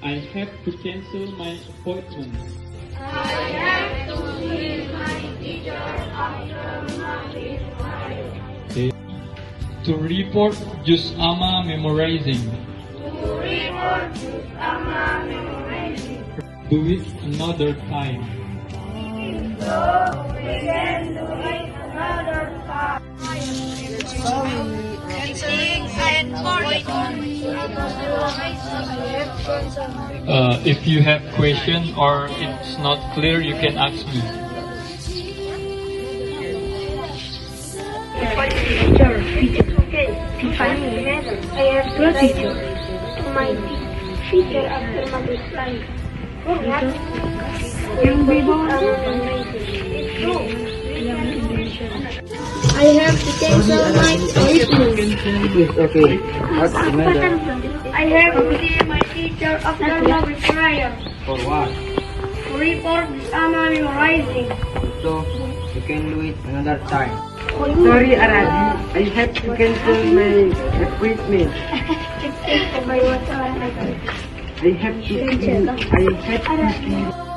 I have to cancel my appointment. I have to meet my teacher after Maghrib prayer. To report Juz Amma memorizing. To report Juz Amma memorizing. Do it another time. So we can do it another time. Canceling and If you have question or it's not clear, you can ask me. Okay, I have to write to my teacher after Maghrib prayer. What? It's true. I have to cancel my appointment. Okay. What's the matter? I have to see my teacher after Maghrib prayer. For what? To report Juz Amma memorizing. So, you can do it another time. Sorry, Arabi. I have to cancel my appointment. It's my water. I have to see.